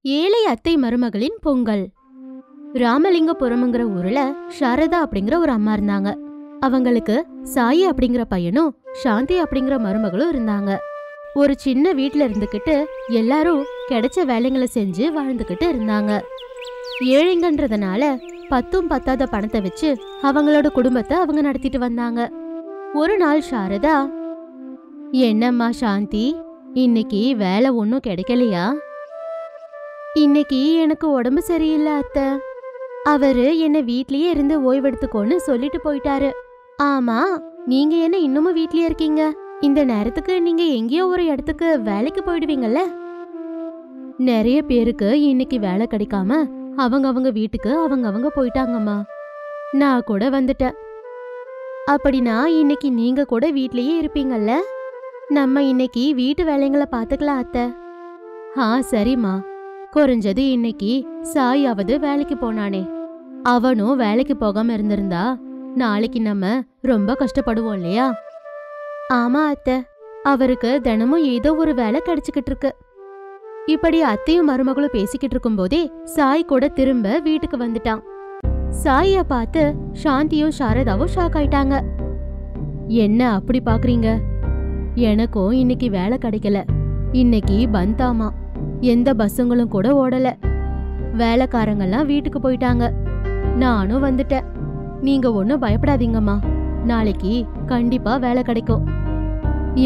ஏழை அத்தை மருமகளின் பொங்கல். ராமலிங்கபுரம்ங்கிற ஊர்ல சாரதா அப்படிங்கிற ஒரு அம்மா இருந்தாங்க. அவங்களுக்கு சாயி அப்படிங்கிற பையனும் சாந்தி அப்படிங்கிற மருமகளும் இருந்தாங்க. ஒரு சின்ன வீட்ல இருந்துகிட்டு எல்லாரும் கிடைச்ச வேலைங்களை செஞ்சு வாழ்ந்துகிட்டு இருந்தாங்க. ஏழைங்கன்றதுனால பத்தும் பத்தாத பணத்தை வச்சு அவங்களோட குடும்பத்தை அவங்க நடத்திட்டு வந்தாங்க. ஒரு நாள் சாரதா, என்னம்மா சாந்தி, இன்னைக்கு வேலை ஒன்னும் கிடைக்கலையா? இன்னைக்கு எனக்கு உடம்பு சரியில்லை அத்தை. அவரு என்ன வீட்லயே இருந்து ஓய்வெடுத்துக்கோன்னு சொல்லிட்டு போயிட்டாரு. ஆமா, நீங்க என்ன இன்னமும் வீட்லயே இருக்கீங்க? இந்த நேரத்துக்கு நீங்க எங்கேயோ ஒரு இடத்துக்கு வேலைக்கு போயிடுவீங்கல்ல? நிறைய பேருக்கு இன்னைக்கு வேலை கிடைக்காம அவங்க வீட்டுக்கு அவங்க போயிட்டாங்கம்மா. நான் கூட வந்துட்டேன். அப்படின்னா இன்னைக்கு நீங்க கூட வீட்லயே இருப்பீங்கல்ல? நம்ம இன்னைக்கு வீட்டு வேலைங்களை பாத்துக்கலாம் அத்தை. சரிம்மா. குறைஞ்சது இன்னைக்கு சாயாவது வேலைக்கு போனானே, அவனும் வேலைக்கு போகாம இருந்திருந்தா நாளைக்கு நம்ம ரொம்ப கஷ்டப்படுவோம் இல்லையா? ஆமா அத்தை, அவருக்கு தினமும் ஏதோ ஒரு வேலை கிடைச்சுக்கிட்டு இருக்கு. இப்படி அத்தையும் மருமகளும் பேசிக்கிட்டு இருக்கும் போதே சாய் கூட திரும்ப வீட்டுக்கு வந்துட்டான். சாய பார்த்து சாந்தியும் சாரதாவும் ஷாக் ஆயிட்டாங்க. என்ன அப்படி பாக்குறீங்க? எனக்கும் இன்னைக்கு வேலை கிடைக்கல. இன்னைக்கு பந்தாமா, எந்த பஸ்ஸுங்களும் கூட ஓடல. வேலைக்காரங்கெல்லாம் வீட்டுக்கு போயிட்டாங்க. நானும் வந்துட்டேன். நீங்க ஒன்னும் பயப்படாதீங்கம்மா, நாளைக்கு கண்டிப்பா வேலை கிடைக்கும்.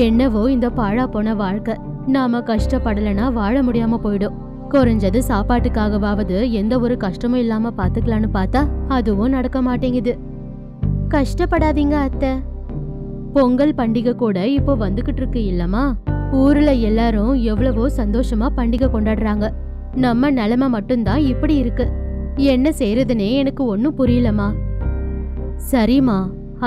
என்னவோ இந்த பாழா போன வாழ்க்கை, நாம கஷ்டப்படலனா வாழ முடியாம போயிடும். குறைஞ்சது சாப்பாட்டுக்காகவாவது எந்த ஒரு கஷ்டமும் இல்லாம பாத்துக்கலான்னு பார்த்தா அதுவும் நடக்க மாட்டேங்குது. கஷ்டப்படாதீங்க அத்தை. பொங்கல் பண்டிகை கூட இப்போ வந்துகிட்டு இருக்கு இல்லம்மா? ஊர்ல எல்லாரும் எவ்வளவோ சந்தோஷமா பண்டிகை கொண்டாடுறாங்க. நம்ம நிலைமை மட்டும்தான் இப்படி இருக்கு. என்ன செய்யறதுனே எனக்கு ஒன்னும் புரியலமா. சரிம்மா,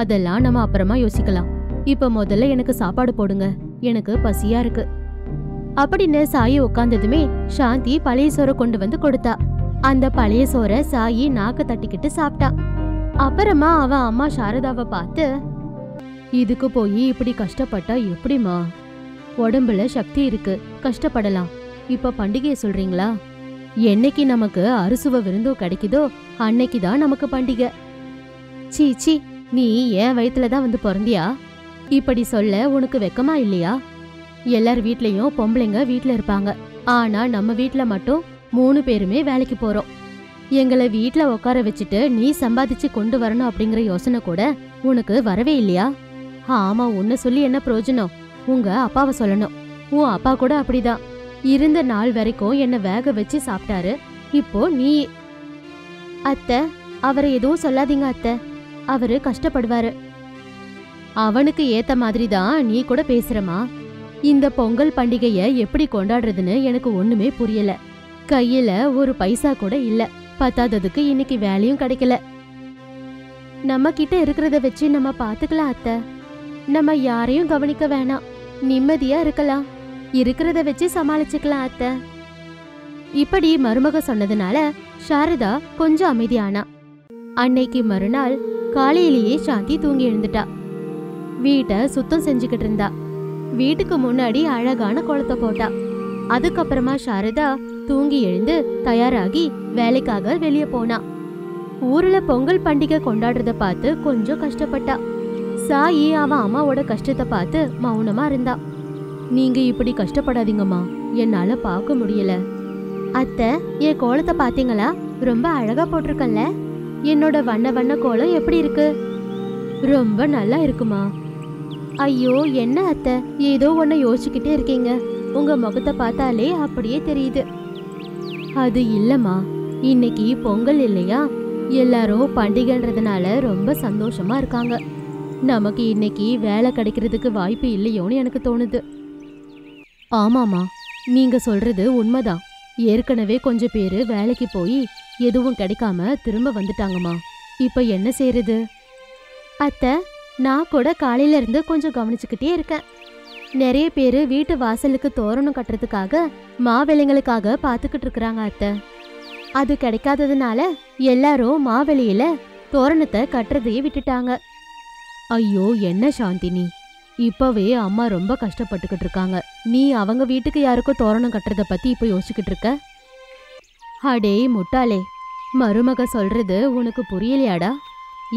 அதெல்லாம் நம்ம அப்புறமா யோசிக்கலாம். இப்ப முதல்ல எனக்கு சாப்பாடு போடுங்க, எனக்கு பசியா இருக்கு. அப்படின்னு சாயி உட்கார்ந்ததுமே சாந்தி பழைய சோறை கொண்டு வந்து கொடுத்தா. அந்த பழைய சோறை சாயி நாக்க தட்டிக்கிட்டு சாப்பிட்டா. அப்புறமா அவன் அம்மா சாரதாவை பார்த்து, இதுக்கு போய் இப்படி கஷ்டப்பட்டா எப்படிமா? உடம்புல சக்தி இருக்கு, கஷ்டப்படலாம். இப்ப பண்டிகையை சொல்றீங்களா? என்னைக்கு நமக்கு அறுசுவ விருந்தோ கிடைக்குதோ அன்னைக்குதான் நமக்கு பண்டிகை. சீச்சி, நீ என் வயிற்றுலதான் வந்து பிறந்தியா? இப்படி சொல்ல உனக்கு வெக்கமா இல்லையா? எல்லார் வீட்லயும் பொம்பளைங்க வீட்ல இருப்பாங்க. ஆனா நம்ம வீட்ல மட்டும் 3 பேருமே வேலைக்கு போறோம். எங்களை வீட்ல உட்கார வச்சுட்டு நீ சம்பாதிச்சு கொண்டு வரணும் அப்படிங்கிற யோசனை கூட உனக்கு வரவே இல்லையா? ஆமா, உன்னை சொல்லி என்ன பிரயோஜனம்? உங்க அப்பாவை சொல்லணும். உன் அப்பா கூட அப்படிதான். இருந்த நாள் வரைக்கும் என்ன வேக வச்சு சாப்பிட்டாரு. இப்போ நீ. அத்தை, அவரை எதுவும் சொல்லாதீங்க அத்தை, அவரு கஷ்டப்படுவாரு. அவனுக்கு ஏத்த மாதிரி தான் நீ கூட பேசுறமா. இந்த பொங்கல் பண்டிகைய எப்படி கொண்டாடுறதுன்னு எனக்கு ஒண்ணுமே புரியல. கையில ஒரு பைசா கூட இல்ல. பத்தாததுக்கு இன்னைக்கு வேலையும் கிடைக்கல. நம்ம கிட்ட இருக்கிறத வச்சு நம்ம பாத்துக்கலாம் அத்தை. நம்ம யாரையும் கவனிக்க வேணாம், நிம்மதியா இருக்கலாம். இருக்கிறத வச்சு சமாளிச்சுக்கலாம் அத்தை. இப்படி மருமக சொன்னதுனால சாரதா கொஞ்சம் அமைதியானா. அன்னைக்கு மறுநாள் காலையிலேயே சாந்தி தூங்கி எழுந்துட்டா. வீட்டை சுத்தம் செஞ்சுக்கிட்டு இருந்தா. வீட்டுக்கு முன்னாடி அழகான கோலத்தை போட்டா. அதுக்கப்புறமா சாரதா தூங்கி எழுந்து தயாராகி வேலைக்காக வெளியே போனா. ஊர்ல பொங்கல் பண்டிகை கொண்டாடுறத பார்த்து கொஞ்சம் கஷ்டப்பட்டா. சாயி அவன் அம்மாவோட கஷ்டத்தை பார்த்து மௌனமா இருந்தா. நீங்க இப்படி கஷ்டப்படாதீங்கம்மா, என்னால பார்க்க முடியல. அத்தை, என் கோலத்தை பாத்தீங்களா? ரொம்ப அழகா போட்டிருக்கல்ல. என்னோட வண்ண வண்ண கோலம் எப்படி இருக்கு? ரொம்ப நல்லா இருக்குமா. ஐயோ, என்ன அத்தை, ஏதோ ஒன்ன யோசிச்சுக்கிட்டே இருக்கீங்க. உங்க முகத்தை பார்த்தாலே அப்படியே தெரியுது. அது இல்லம்மா, இன்னைக்கு பொங்கல் இல்லையா? எல்லாரும் பண்டிகைன்றதுனால ரொம்ப சந்தோஷமா இருக்காங்க. நமக்கு இன்னைக்கு வேலை கிடைக்கிறதுக்கு வாய்ப்பு இல்லையோன்னு எனக்கு தோணுது. ஆமாமா, நீங்க சொல்றது உண்மைதான். ஏற்கனவே கொஞ்சம் பேரு வேலைக்கு போய் எதுவும் கிடைக்காம திரும்ப வந்துட்டாங்கம்மா. இப்ப என்ன செய்யறது? அத்தை, நான் கூட காலையில இருந்து கொஞ்சம் கவனிச்சுக்கிட்டே இருக்கேன். நிறைய பேரு வீட்டு வாசலுக்கு தோரணம் கட்டுறதுக்காக மாவேலைங்களுக்காக பாத்துக்கிட்டு இருக்கிறாங்க அத்தை. அது கிடைக்காததுனால எல்லாரும் மாவேலையில தோரணத்தை கட்டுறதையே விட்டுட்டாங்க. ஐயோ, என்ன சாந்தினி, இப்பவே அம்மா ரொம்ப கஷ்டப்பட்டுக்கிட்டு இருக்காங்க. நீ அவங்க வீட்டுக்கு யாருக்கோ தோரணம் கட்டுறத பத்தி இப்ப யோசிச்சுக்கிட்டு இருக்க? அடே முட்டாளே, மருமக சொல்றது உனக்கு புரியலையாடா?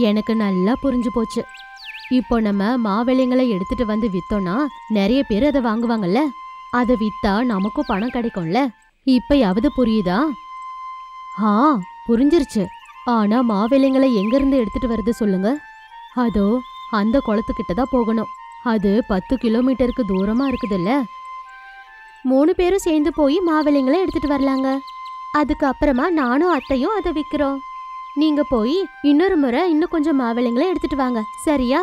எனக்கு நல்லா புரிஞ்சு போச்சு. இப்போ நம்ம மாவிளைங்களை எடுத்துட்டு வந்து வித்தோம்னா நிறைய பேர் அதை வாங்குவாங்கல்ல. அதை வித்தா நமக்கும் பணம் கிடைக்கும்ல. இப்பயாவது புரியுதா? ஆ, புரிஞ்சிருச்சு. ஆனா மாவிளைங்களை எங்க இருந்து எடுத்துட்டு வருது சொல்லுங்க? அதோ அந்த குளத்துக்கிட்ட தான் போகணும். அது 10 கிலோமீட்டருக்கு தூரமா இருக்குதுல்ல. 3 பேரும் சேர்ந்து போய் மாவிளைங்களை எடுத்துட்டு வரலாங்க. அதுக்கப்புறமா நானும் அத்தையும் அதை விக்கிறோம். நீங்க போய் இன்னொரு முறை இன்னும் கொஞ்சம் மாவிளைங்களை எடுத்துட்டு வாங்க, சரியா?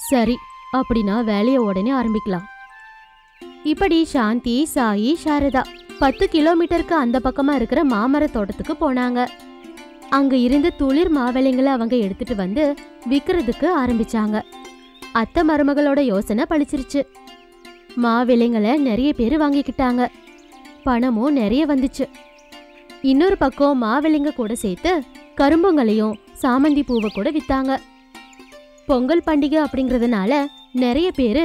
சரி, அப்படின்னா வேலையை உடனே ஆரம்பிக்கலாம். இப்படி சாந்தி, சாயி, சாரதா 10 கிலோமீட்டருக்கு அந்த பக்கமா இருக்கிற மாமர தோட்டத்துக்கு போனாங்க. அங்க இருந்து துளிர் மாவிளைங்களை அவங்க எடுத்துட்டு வந்து விக்கிறதுக்கு ஆரம்பிச்சாங்க. அத்தை மருமகளோட யோசனை பழிச்சிருச்சு. மாவிளைங்களை நிறைய பேர் வாங்கிக்கிட்டாங்க. பணமும் நிறைய வந்துச்சு. இன்னொரு பக்கம் மாவிளைங்க கூட சேர்த்து கரும்புங்களையும் சாமந்தி பூவை கூட வித்தாங்க. பொங்கல் பண்டிகை அப்படிங்கறதுனால நிறைய பேரு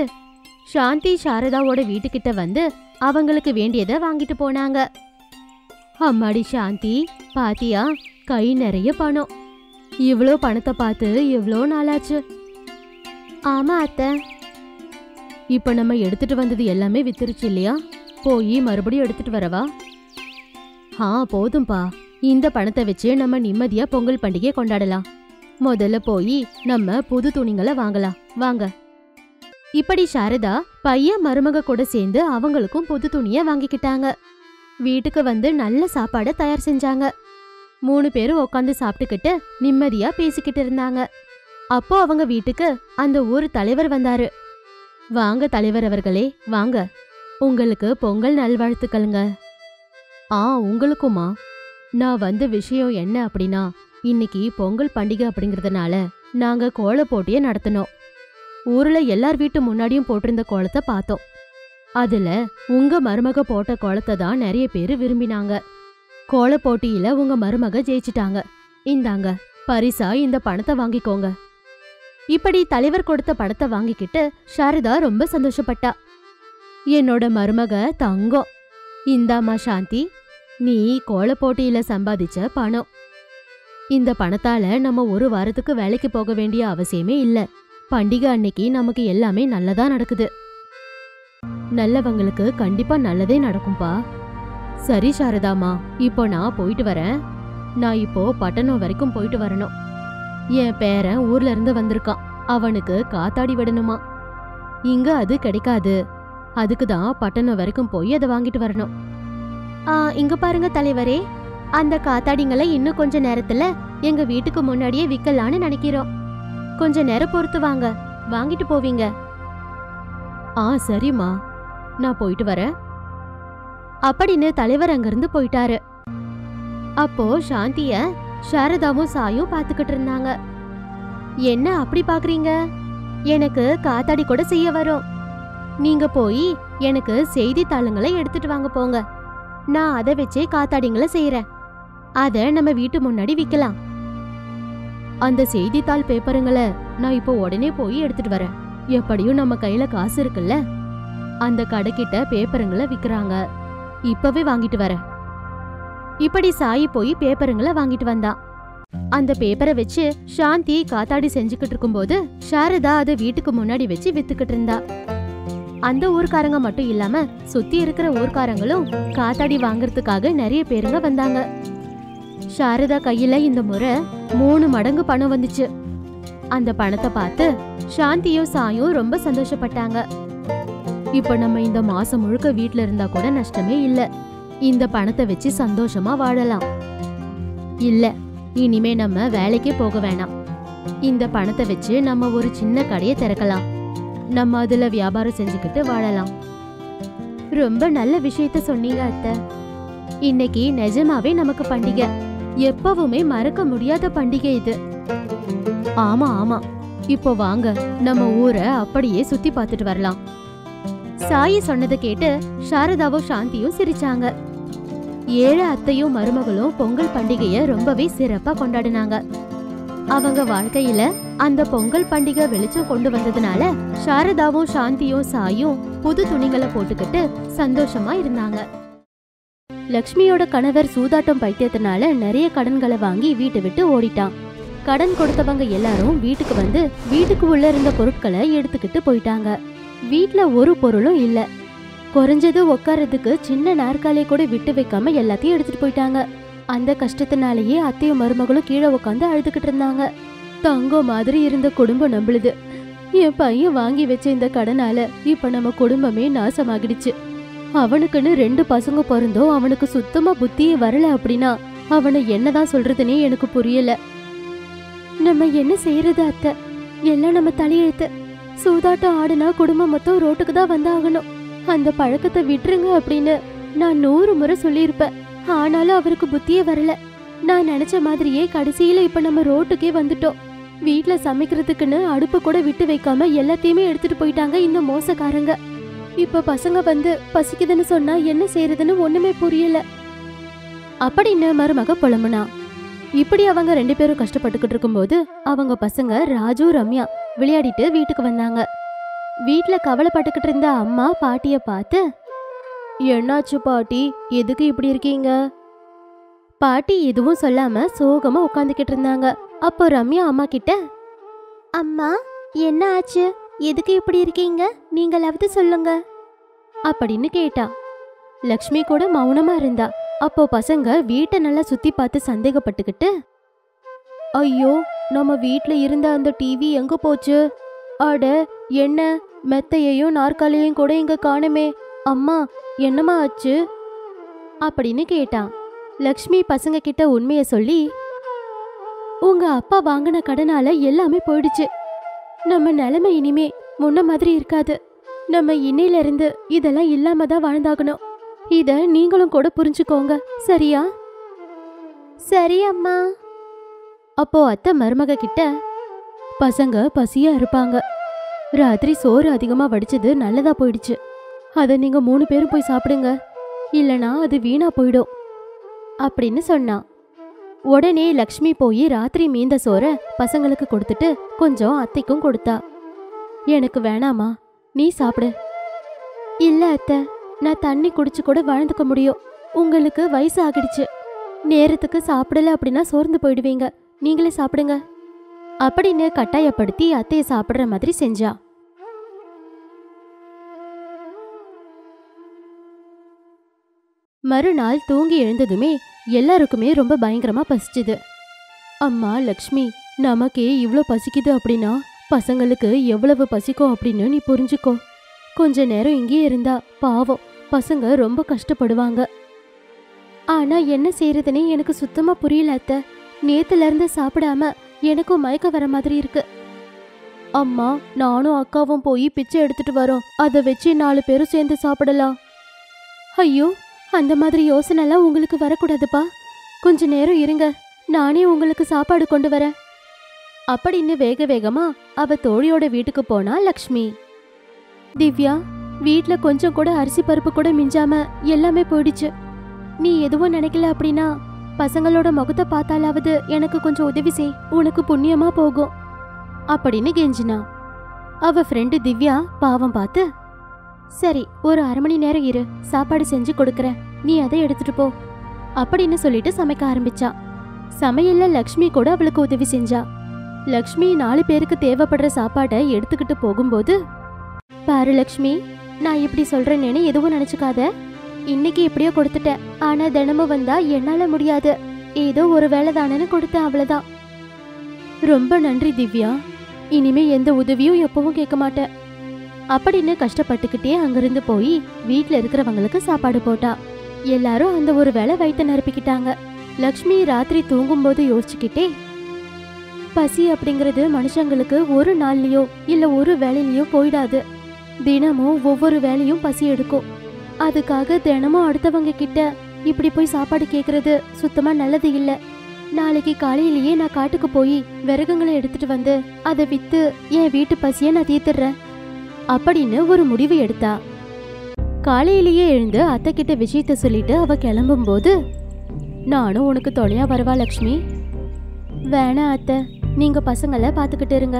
சாந்தி, சாரதாவோட வீட்டுக்கிட்ட வந்து அவங்களுக்கு வேண்டியதை வாங்கிட்டு போனாங்க. அம்மாடி சாந்தி, பாத்தியா, கை நிறைய பணம். இவ்ளோ பணத்தை பார்த்து எவ்வளோ நாளாச்சு. ஆமா அத்தை. இப்ப நம்ம எடுத்துட்டு வந்தது எல்லாமே வித்துருச்சு இல்லையா? போய் மறுபடியும் எடுத்துட்டு வரவா? போதும்பா. இந்த பணத்தை வச்சு நம்ம நிம்மதியா பொங்கல் பண்டிகை கொண்டாடலாம். முதல்ல போய் நம்ம புது துணிங்களை வாங்கலாம், வாங்க. இப்படி சாரதா பையன் மருமக கூட சேர்ந்து அவங்களுக்கும் புது துணிய வாங்கிக்கிட்டாங்க. வீட்டுக்கு வந்து நல்ல சாப்பாடு தயார் செஞ்சாங்க. 3 பேரும் உட்காந்து சாப்பிட்டுக்கிட்டு நிம்மதியா பேசிக்கிட்டு இருந்தாங்க. அப்போ அவங்க வீட்டுக்கு அந்த ஊர் தலைவர் வந்தாரு. வாங்க தலைவர் அவர்களே, வாங்க. உங்களுக்கு பொங்கல் நல்வாழ்த்துக்களுங்க. உங்களுக்குமா? நான் வந்த விஷயம் என்ன அப்படின்னா, இன்னைக்கு பொங்கல் பண்டிகை அப்படிங்கறதுனால நாங்க கோல போட்டியை நடத்தினோம். ஊர்ல எல்லார் வீட்டு முன்னாடியும் போட்டிருந்த கோலத்தை பார்த்தோம். அதுல உங்க மருமக போட்ட கோலத்தை தான் நிறைய பேரு விரும்பினாங்க. கோல போட்டியில உங்க மருமக ஜெயிச்சிட்டாங்க. இந்தாங்க பரிசா இந்த பணத்தை வாங்கிக்கோங்க. இப்படி தலைவர் கொடுத்த பணத்தை வாங்கிக்கிட்டு சாரதா ரொம்ப சந்தோஷப்பட்டா. என்னோட மருமக தங்கம். இந்தாமா சாந்தி, நீ கோல போட்டியில சம்பாதிச்ச பணம். இந்த பணத்தால நம்ம ஒரு வாரத்துக்கு வேலைக்கு போக வேண்டிய அவசியமே இல்ல. பண்டிகை அன்னைக்கு நமக்கு எல்லாமே நல்லதா நடக்குது. நல்லவங்களுக்கு கண்டிப்பா நல்லதே நடக்கும்பா. சரி சாரதாமா, இப்போ நான் போயிட்டு வரேன். நான் இப்போ பட்டணம் வரைக்கும் போயிட்டு வரணும். என் பேரன் ஊர்ல இருந்து வந்திருக்கான். அவனுக்கு காத்தாடி விடணுமா. இங்க அது கிடைக்காது. அதுக்குதான் பட்டணம் வரைக்கும் போய் அதை வாங்கிட்டு வரணும். இங்க பாருங்க தலைவரே, அந்த காத்தாடிங்களை இன்னும் கொஞ்ச நேரத்துல எங்க வீட்டுக்கு முன்னாடியே விக்கலான்னு நினைக்கிறோம். கொஞ்ச நேரம் பொறுத்து வாங்க, வாங்கிட்டு போவீங்க. சரிம்மா, நான் போயிட்டு வரேன் அப்படின்னு தலைவர் அங்கிருந்து போயிட்டாரு. அப்போ சாந்திய சாரதாவும் சாயும் பாத்துக்கிட்டு இருந்தாங்க. என்ன அப்படி பாக்குறீங்க? எனக்கு காத்தாடி கூட செய்ய வரும். நீங்க போய் எனக்கு செய்தித்தாளுங்களை எடுத்துட்டு வாங்க போங்க. நான் அதை வச்சே காத்தாடிங்களை செய்யறேன். அத நம்ம வீட்டு முன்னாடி விக்கலாம். அந்த செய்தித்தாள் பேப்பருங்களை நான் இப்போ உடனே போய் எடுத்துட்டு வரேன். எப்படியும் நம்ம கையில காசு இருக்குல்ல. அந்த கடைக்கிட்ட பேப்பருங்களை விக்கிறாங்க. இப்பவே வாங்கிட்டு வரேன். இப்படி சாயி போய் பேப்பருங்களை வாங்கிட்டு வந்தா. அந்த பேப்பரை வச்சு சாந்தி காத்தாடி செஞ்சுக்கிட்டு இருக்கும்போது சாரதா அதை வீட்டுக்கு முன்னாடி வச்சு வித்துக்கிட்டு இருந்தா. அந்த ஊர்க்காரங்க மட்டும் இல்லாம சுத்தி இருக்கிற ஊர்க்காரங்களும் காத்தாடி வாங்கறதுக்காக நிறைய பேருங்க வந்தாங்க. சாரதா கையில இந்த முறை 3 மடங்கு பணம் வந்துச்சு. அந்த பணத்தை பார்த்து சாந்தியும் சாயும் ரொம்ப சந்தோஷப்பட்டாங்க. இப்ப நம்ம இந்த மாசம் முழுக்க வீட்ல இருந்தா கூட நஷ்டமே இல்ல. இந்த பணத்தை வச்சு சந்தோஷமா வாழலாம். இல்ல, இனிமே நம்ம வேலைக்கே போக வேணாம். இந்த பணத்தை வச்சு நம்ம ஒரு சின்ன கடையை திறக்கலாம். நம்ம அதுல வியாபாரம் செஞ்சுக்கிட்டு வாழலாம். ரொம்ப நல்ல விஷயத்த சொன்னீங்க அத்தை. இன்னைக்கு நிஜமாவே நமக்கு பண்டிகை. எப்பவுமே மறக்க முடியாத பண்டிகை இது. ஆமா ஆமா, இப்போ வாங்க நம்ம ஊரை அப்படியே சுத்தி பார்த்துட்டு வரலாம். சாயி சொன்னதை கேட்டு சாரதாவும் சாந்தியும் சிரிச்சாங்க. 7 அத்தையும் மருமகளும் பொங்கல் பண்டிகைய ரொம்பவே சிறப்பா கொண்டாடினாங்க. அவங்க வாழ்க்கையில அந்த பொங்கல் பண்டிகை வெளிச்சம் கொண்டு வந்ததுனால சாரதாவும் சாந்தியும் சாயும் புது துணிகளை போட்டுக்கிட்டு சந்தோஷமா இருந்தாங்க. லக்ஷ்மியோட கணவர் சூதாட்டம் பைத்தியத்தினால நிறைய கடன்களை வாங்கி வீட்டை விட்டு ஓடிட்டான். கடன் கொடுத்தவங்க எல்லாரும் வீட்டுக்கு வந்து வீட்டுக்கு உள்ள இருந்த பொருட்களை எடுத்துக்கிட்டு போயிட்டாங்க. வீட்ல ஒரு பொருளும் இல்ல. குறைஞ்சது உட்கார்றதுக்கு சின்ன நாற்காலியை கூட விட்டு வைக்காம எல்லாத்தையும் எடுத்துட்டு போயிட்டாங்க. அந்த கஷ்டத்தினாலேயே அத்தையும் மருமகளும் கீழே உட்காந்து அழுதுகிட்டு இருந்தாங்க. தங்கம் மாதிரி இருந்த குடும்பம் நம்பளுது. என் பையன் வாங்கி வச்ச இந்த கடனால இப்ப நம்ம குடும்பமே நாசமாகிடுச்சு. அவனுக்குன்னு 2 பசங்க பிறந்தோம், அவனுக்கு சுத்தமா புத்தியே வரல அப்படின்னா அவனை என்னதான் சொல்றதுன்னே எனக்கு புரியல. நம்ம என்ன செய்யறது அத்தை? எல்லாம் நம்ம தலையெழுத்து. சூதாட்டம் ஆடுனா குடும்பம் மொத்தம் ரோட்டுக்கு தான் வந்தாகணும். அந்த பழக்கத்தை விட்டுருங்க அப்படின்னு நான் 100 முறை சொல்லியிருப்பேன். ஆனாலும் அவருக்கு புத்தியே வரல. நான் நினைச்ச மாதிரியே கடைசியில இப்ப நம்ம ரோட்டுக்கே வந்துட்டோம். வீட்டுல சமைக்கிறதுக்குன்னு அடுப்பு கூட விட்டு வைக்காம எல்லாத்தையுமே எடுத்துட்டு போயிட்டாங்க இந்த மோசக்காரங்க. இப்ப பசங்க வந்து பசிக்குதுன்னு சொன்னா என்ன செய்யறதுன்னு ஒண்ணுமே புரியல அப்படின்னு மருமக புலம்புனா. இப்படி அவங்க 2 பேரும் கஷ்டப்பட்டுக்கிட்டு இருக்கும்போது அவங்க பசங்க ராஜு ரம்யா விளையாடிட்டு வீட்டுக்கு வந்தாங்க. வீட்டுல கவலைப்பட்டுக்கிட்டு இருந்த அம்மா பாட்டிய பார்த்து, என்னாச்சு பாட்டி, எதுக்கு இப்படி இருக்கீங்க? பாட்டி எதுவும் சொல்லாம சோகமா உட்காந்துக்கிட்டு இருந்தாங்க. அப்போ ரம்யா அம்மா கிட்ட, அம்மா என்ன ஆச்சு, எதுக்கு இப்படி இருக்கீங்க, நீங்களாவது சொல்லுங்க அப்படின்னு கேட்டா. லக்ஷ்மி கூட மௌனமா இருந்தா. அப்போ பசங்க வீட்டை நல்லா சுத்தி பார்த்து சந்தேகப்பட்டுக்கிட்டு, ஐயோ நம்ம வீட்ல இருந்த அந்த டிவி எங்க போச்சு? அட என்ன, மெத்தையையும் நாற்காலியையும் கூட இங்க காணுமே, அம்மா என்னம்மா ஆச்சு அப்படின்னு கேட்டான். லக்ஷ்மி பசங்க கிட்ட உண்மைய சொல்லி, உங்க அப்பா வாங்கின கடனால எல்லாமே போயிடுச்சு. நம்ம நிலைமை இனிமே முன்ன மாதிரி இருக்காது. நம்ம இன்னையில இருந்து இதெல்லாம் இல்லாம தான் வாழ்ந்தாகணும். இத நீங்களும் கூட புரிஞ்சுக்கோங்க, சரியா? சரி அம்மா. அப்போ அத்தை மருமக கிட்ட, பசங்க பசியா இருப்பாங்க, ராத்திரி சோறு அதிகமா வடிச்சது நல்லதா போயிடுச்சு, அத நீங்க 3 பேரும் போய் சாப்பிடுங்க, இல்லனா அது வீணா போயிடும் அப்படின்னு சொன்னான். உடனே லக்ஷ்மி போய் ராத்திரி மீந்த சோற பசங்களுக்கு கொடுத்துட்டு கொஞ்சம் அத்தைக்கும் கொடுத்தா. எனக்கு வேணாமா, நீ சாப்பிடு. இல்ல அத்தை, நான் தண்ணி குடிச்சு கூட வாழ்ந்துக்க முடியும். உங்களுக்கு வயசு ஆகிடுச்சு, நேரத்துக்கு சாப்பிடல அப்படின்னா சோர்ந்து போயிடுவீங்க, நீங்களே சாப்பிடுங்க அப்படின்னு கட்டாயப்படுத்தி அத்தைய சாப்பிடுற மாதிரி செஞ்சா. மறுநாள் தூங்கி எழுந்ததுமே எல்லாருக்குமே ரொம்ப பயங்கரமா பசிச்சுது. அம்மா லக்ஷ்மி, நமக்கே இவ்ளோ பசிக்குது அப்படின்னா பசங்களுக்கு எவ்வளவு பசிக்கும் அப்படின்னு நீ புரிஞ்சுக்கோ. கொஞ்ச நேரம் இங்கே இருந்தா பாவம் பசங்க ரொம்ப கஷ்டப்படுவாங்க. ஆனா என்ன செய்யறதுனே எனக்கு சுத்தமா புரியல அத்தை. நேத்துல இருந்து சாப்பிடாம எனக்கும் மயக்க வர மாதிரி இருக்கு. அம்மா நானும் அக்காவும் போய் பிச்சை எடுத்துட்டு வரோம், அதை வச்சு 4 பேரும் சேர்ந்து சாப்பிடலாம். ஐயோ, அந்த மாதிரி யோசனை எல்லாம் உங்களுக்கு வரக்கூடாதுப்பா. கொஞ்ச நேரம் இருங்க, நானே உங்களுக்கு சாப்பாடு கொண்டு வரேன் அப்படின்னு வேக வேகமா அவ தோழியோட வீட்டுக்கு போனா லக்ஷ்மி. திவ்யா, வீட்ல கொஞ்சம் கூட அரிசி பருப்பு கூட மிஞ்சாம எல்லாமே போயிடுச்சு. நீ எதுவும் நினைக்கல அப்படின்னா பசங்களோட முகத்தை பார்த்தாலாவது எனக்கு கொஞ்சம் உதவி செய், உனக்கு புண்ணியமா போகும் அப்படின்னு கெஞ்சினா. அவ ஃப்ரெண்டு திவ்யா பாவம் பார்த்து, சரி ஒரு 1/2 மணி நேரம் இரு, சாப்பாடு செஞ்சு கொடுக்கறேன், நீ அதை எடுத்துட்டு போ அப்படின்னு சொல்லிட்டு சமைக்க ஆரம்பிச்சா. சமையல்ல லக்ஷ்மி கூட அவளுக்கு உதவி செஞ்சா. லக்ஷ்மி 4 பேருக்கு தேவைப்படுற சாப்பாடை எடுத்துக்கிட்டு போகும்போது, பாரு லக்ஷ்மி, நான் இப்படி சொல்றேன்னு எதுவும் நினைச்சுக்காத. இன்னைக்கு எப்படியோ கொடுத்துட்டேன், ஆனா தினமும் வந்தா என்னால முடியாது, ஏதோ ஒரு வேலை தானேன்னு கொடுத்தேன், அவ்வளவுதான். ரொம்ப நன்றி திவ்யா, இனிமே எந்த உதவியும் எப்பவும் கேட்க மாட்டேன் அப்படின்னு கஷ்டப்பட்டுக்கிட்டே அங்கிருந்து போய் வீட்டுல இருக்கிறவங்களுக்கு சாப்பாடு போட்டா. எல்லாரும் அந்த ஒரு வேளை வயிற்ற நிரப்பிக்கிட்டாங்க. லக்ஷ்மி ராத்திரி தூங்கும்போது யோசிச்சுக்கிட்டே, பசி அப்படிங்கிறது மனுஷங்களுக்கு ஒரு நாள்லயோ இல்ல ஒரு வேலையிலயோ போயிடாது. தினமும் ஒவ்வொரு வேலையும் பசி எடுக்கும். அதுக்காக தினமும் அடுத்தவங்க கிட்ட இப்படி போய் சாப்பாடு கேக்குறது சுத்தமா நல்லது இல்ல. நாளைக்கு காலையிலேயே நான் காட்டுக்கு போய் விறகுங்களை எடுத்துட்டு வந்து அதை வித்து என் வீட்டு பசிய நான் தீர்த்துறேன் அப்படின்னு ஒரு முடிவு எடுத்தா. காலையிலேயே எழுந்து அத்தை கிட்ட விஷயத்த சொல்லிட்டு அவ கிளம்பும் போது, நானும் உனக்கு துணையா வரவா லக்ஷ்மி? வேணா அத்தை, நீங்க பசங்களை பாத்துக்கிட்டு இருங்க,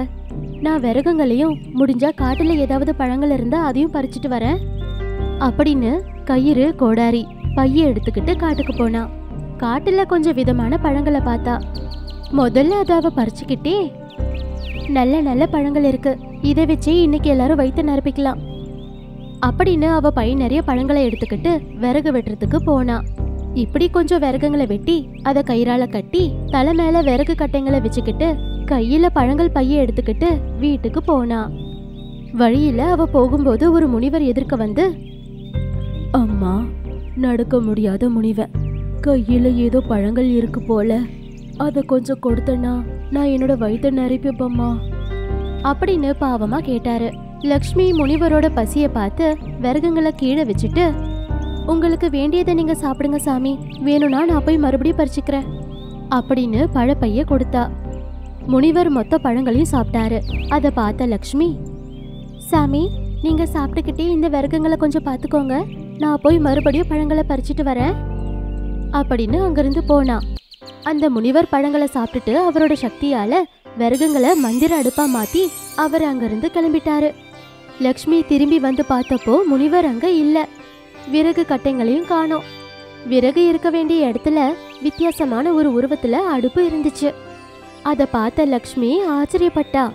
நான் விறகுங்களையும் முடிஞ்சா காட்டுல ஏதாவது பழங்கள் இருந்தா அதையும் பறிச்சுட்டு வரேன் அப்படின்னு கயிறு கோடாரி பைய எடுத்துக்கிட்டு காட்டுக்கு போனா. காட்டுல கொஞ்சம் விதமான பழங்களை பார்த்தா. முதல்ல அதை அவ பறிச்சுக்கிட்டே, நல்ல நல்ல பழங்கள் இருக்கு, இதை வச்சு இன்னைக்கு எல்லாரும் வயிற்று நிரப்பிக்கலாம் அப்படின்னு அவ பை நிறைய பழங்களை எடுத்துக்கிட்டு விறகு வெட்டுறதுக்கு போனா. இப்படி கொஞ்சம் விறகுங்களை வெட்டி அதை கயிறால கட்டி தலை மேல விறகு கட்டைங்களை வச்சுக்கிட்டு கையில பழங்கள் பைய எடுத்துக்கிட்டு வீட்டுக்கு போனா. வழியில அவ போகும்போது ஒரு முனிவர் எதிர்க்க வந்து, அம்மா, நடக்க முடியாத முனிவர், கையில ஏதோ பழங்கள் இருக்கு போல, அத கொஞ்சம் கொடுத்தனா நான் என்னோட வயிற்ற நிரப்பிப்பம்மா அப்படின்னு பாவமா கேட்டாரு. லக்ஷ்மி முனிவரோட பசிய பார்த்து விறகுங்களை கீழே வச்சுட்டு, உங்களுக்கு வேண்டியதை நீங்க சாப்பிடுங்க சாமி, வேணும்னா நான் போய் மறுபடியும் பறிச்சுக்கிறேன் அப்படின்னு பழப்பைய கொடுத்தா. முனிவர் மொத்த பழங்களையும் சாப்பிட்டாரு. அதை பார்த்த லக்ஷ்மி, சாமி, நீங்க சாப்பிட்டுக்கிட்டே இந்த விறகுங்களை கொஞ்சம் பார்த்துக்கோங்க, நான் போய் மறுபடியும் பழங்களை பறிச்சுட்டு வரேன் அப்படின்னு அங்கிருந்து போனா. அந்த முனிவர் பழங்களை சாப்பிட்டுட்டு அவரோட சக்தியால விறகுங்களை மந்திர அடுப்பா மாத்தி அவர் அங்கிருந்து கிளம்பிட்டாரு. லக்ஷ்மி திரும்பி வந்து பார்த்தப்போ முனிவர் அங்க இல்ல. விறகு கட்டைங்களையும் காணோம். விறகு இருக்க வேண்டிய இடத்துல வித்தியாசமான ஒரு உருவத்துல அடுப்பு இருந்துச்சு. அத பார்த்த லக்ஷ்மி ஆச்சரியப்பட்டா.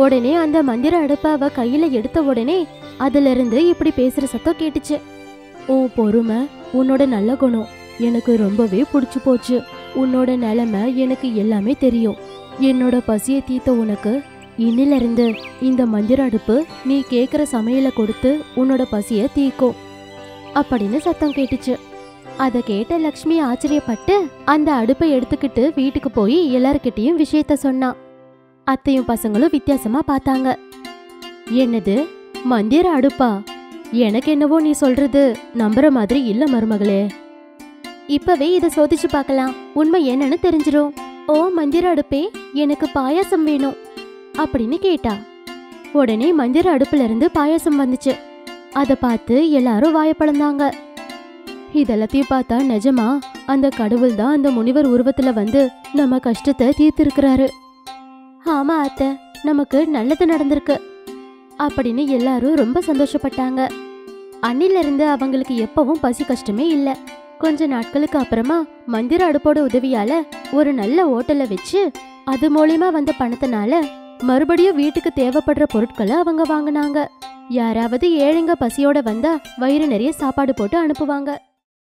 உடனே அந்த மந்திர அடுப்பை அவ கையில எடுத்த உடனே அதுல இருந்து இப்படி பேசுற சத்தம் கேட்டுச்சு. உன் பொறுமை, உன்னோட நல்ல குணம் எனக்கு ரொம்பவே பிடிச்சு போச்சு. உன்னோட நிலைமை எனக்கு எல்லாமே தெரியும். என்னோட பசியை தீர்த்த உனக்கு இன்னில இருந்து இந்த மந்திர அடுப்பு நீ கேக்குற சமையலை கொடுத்து உன்னோட பசிய தீர்க்கும் அப்படின்னு சத்தம் கேட்டுச்சு. அத கேட்ட லக்ஷ்மி ஆச்சரியப்பட்டு அந்த அடுப்பை எடுத்துக்கிட்டு வீட்டுக்கு போய் எல்லார்கிட்டையும் விஷயத்த சொன்னா. அத்தையும் பசங்களும் வித்தியாசமா பார்த்தாங்க. என்னது, மந்திர அடுப்பா? எனக்கு என்னவோ நீ சொல்றது நம்புற மாதிரி இல்ல மருமகளே. இப்பவே இத சோதிச்சு பார்க்கலாம், உண்மை என்னன்னு தெரிஞ்சிரும். ஓ மந்திர அடுப்பே, எனக்கு பாயாசம் வேணும் அப்படின்னு கேட்டா. உடனே மந்திர அடுப்புல இருந்து பாயாசம் வந்துச்சு. அத பார்த்து எல்லாரும் வாயப்பழந்தாங்க. இதெல்லாத்தையும் பார்த்தா நிஜமா அந்த கடவுள் தான் அந்த முனிவர் உருவத்துல வந்து நம்ம கஷ்டத்தை தீர்த்திருக்கிறாரு. ஆமா அத்தை, நமக்கு நல்லது நடந்திருக்கு அப்படின்னு எல்லாரும் ரொம்ப சந்தோஷப்பட்டாங்க. அன்னில இருந்து அவங்களுக்கு எப்பவும் பசி கஷ்டமே இல்ல. கொஞ்ச நாட்களுக்கு அப்புறமா மந்திர அடுப்போட உதவியால ஒரு நல்ல ஓட்டலை வச்சு அது மூலியமா வந்த பணத்தினால மறுபடியும் வீட்டுக்கு தேவைப்படுற பொருட்களை அவங்க வாங்கினாங்க. யாராவது ஏழைங்க பசியோட வந்தா வயிறு நிறைய சாப்பாடு போட்டு அனுப்புவாங்க.